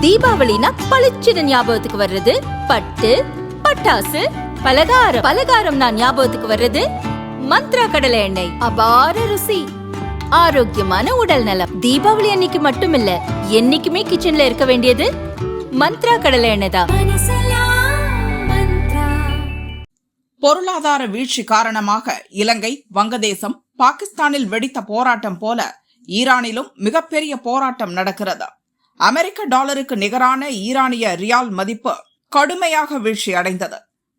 தீபாவளினா பளிச்சுன்னு ஞாபகத்துக்கு வர்றது பட்டு, பட்டாசு, பலகாரம். பலகாரம் நான் ஞாபகத்துக்கு வர்றது மந்த்ரா கடலை எண்ணெய். அபார ருசி, ஆரோக்கியமான உடல் நலம். தீபாவளி அன்னைக்கு மட்டும் இல்ல, என்னைக்குமே கிச்சன்ல இருக்க வேண்டியது மந்த்ரா கடலை எண்ணெய் தான். பொருளாதார வீழ்ச்சி காரணமாக இலங்கை, வங்கதேசம், பாகிஸ்தானில் வெடித்த போராட்டம் போல ஈரானிலும் மிகப்பெரிய போராட்டம் நடக்கிறது. அமெரிக்க டாலருக்கு நிகரான ஈரானிய ரியால் மதிப்பு கடுமையாக வீழ்ச்சி அடைந்தது.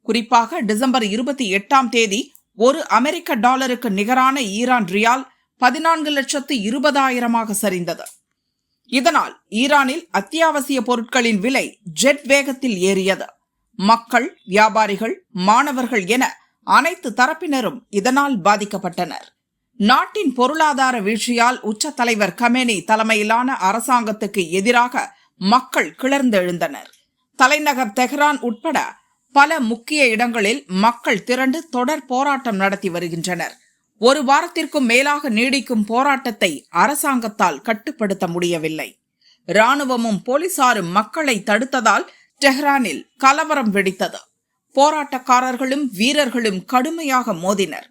குறிப்பாக டிசம்பர் 28 ஒரு அமெரிக்க டாலருக்கு நிகரான ஈரான் ரியால் 14,20,000 சரிந்தது. இதனால் ஈரானில் அத்தியாவசிய பொருட்களின் விலை ஜெட் வேகத்தில் ஏறியது. மக்கள், வியாபாரிகள், மாணவர்கள் என அனைத்து தரப்பினரும் இதனால் பாதிக்கப்பட்டனர். நாட்டின் பொருளாதார வீழ்ச்சியால் உச்ச தலைவர் கமேனி தலைமையிலான அரசாங்கத்துக்கு எதிராக மக்கள் கிளர்ந்தெழுந்தனர். தலைநகர் தெஹ்ரான் உட்பட பல முக்கிய இடங்களில் மக்கள் திரண்டு தொடர் போராட்டம் நடத்தி வருகின்றனர். ஒரு வாரத்திற்கும் மேலாக நீடிக்கும் போராட்டத்தை அரசாங்கத்தால் கட்டுப்படுத்த முடியவில்லை. ராணுவமும் போலீசாரும் மக்களை தடுத்ததால் டெஹ்ரானில் கலவரம் வெடித்தது. போராட்டக்காரர்களும் வீரர்களும் கடுமையாக மோதினர்.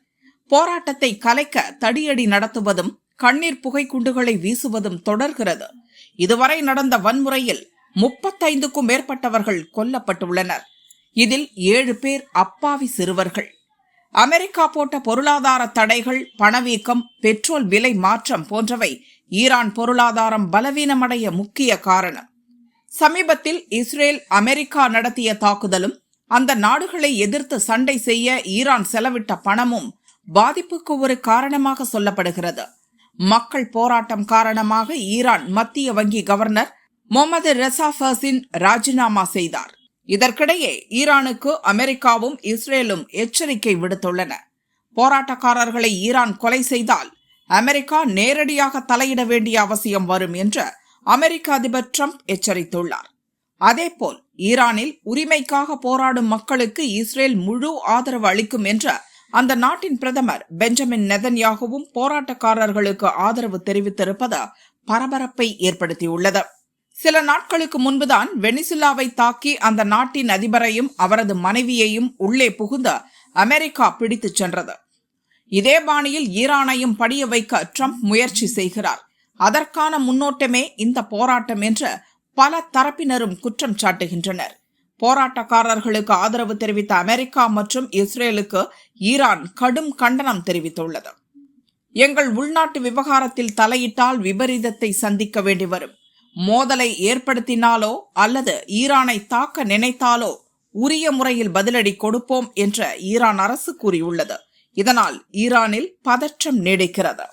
போராட்டத்தை கலைக்க தடியடி நடத்துவதும் கண்ணீர் புகை குண்டுகளை வீசுவதும் தொடர்கிறது. இதுவரை நடந்த வன்முறையில் 35க்கும் மேற்பட்டவர்கள் கொல்லப்பட்டுள்ளனர். இதில் 7 பேர் அப்பாவி சிறுவர்கள். அமெரிக்கா போட்ட பொருளாதார தடைகள், பணவீக்கம், பெட்ரோல் விலை மாற்றம் போன்றவை ஈரான் பொருளாதாரம் பலவீனமடைய முக்கிய காரணம். சமீபத்தில் இஸ்ரேல், அமெரிக்கா நடத்திய தாக்குதலும் அந்த நாடுகளை எதிர்த்து சண்டை செய்ய ஈரான் செலவிட்ட பணமும் பாதிப்புக்கு ஒரு காரணமாக சொல்லப்படுகிறது. மக்கள் போராட்டம் காரணமாக ஈரான் மத்திய வங்கி கவர்னர் முகமது ரெசா ஃபர்சின் ராஜினாமா செய்தார். இதற்கிடையே ஈரானுக்கு அமெரிக்காவும் இஸ்ரேலும் எச்சரிக்கை விடுத்துள்ளன. போராட்டக்காரர்களை ஈரான் கொலை செய்தால் அமெரிக்கா நேரடியாக தலையிட வேண்டிய அவசியம் வரும் என்று அமெரிக்க அதிபர் ட்ரம்ப் எச்சரித்துள்ளார். அதேபோல் ஈரானில் உரிமைக்காக போராடும் மக்களுக்கு இஸ்ரேல் முழு ஆதரவு அளிக்கும் என்ற அந்த நாட்டின் பிரதமர் பெஞ்சமின் நெதன்யாகுவும் போராட்டக்காரர்களுக்கு ஆதரவு தெரிவித்திருப்பது பரபரப்பை ஏற்படுத்தியுள்ளது. சில நாட்களுக்கு முன்புதான் வெனிசுலாவை தாக்கி அந்த நாட்டின் அதிபரையும் அவரது மனைவியையும் உள்ளே புகுந்த அமெரிக்கா பிடித்துச் சென்றது. இதே பாணியில் ஈரானையும் படிய வைக்க ட்ரம்ப் முயற்சி செய்கிறார். அதற்கான முன்னோட்டமே இந்த போராட்டம் என்று பல தரப்பினரும் குற்றம் சாட்டுகின்றனர். போராட்டக்காரர்களுக்கு ஆதரவு தெரிவித்த அமெரிக்கா மற்றும் இஸ்ரேலுக்கு ஈரான் கடும் கண்டனம் தெரிவித்துள்ளது. எங்கள் உள்நாட்டு விவகாரத்தில் தலையிட்டால் விபரீதத்தை சந்திக்க வேண்டி வரும். மோதலை ஏற்படுத்தினாலோ அல்லது ஈரானை தாக்க நினைத்தாலோ உரிய முறையில் பதிலடி கொடுப்போம் என்ற ஈரான் அரசு கூறியுள்ளது. இதனால் ஈரானில் பதற்றம் நீடிக்கிறது.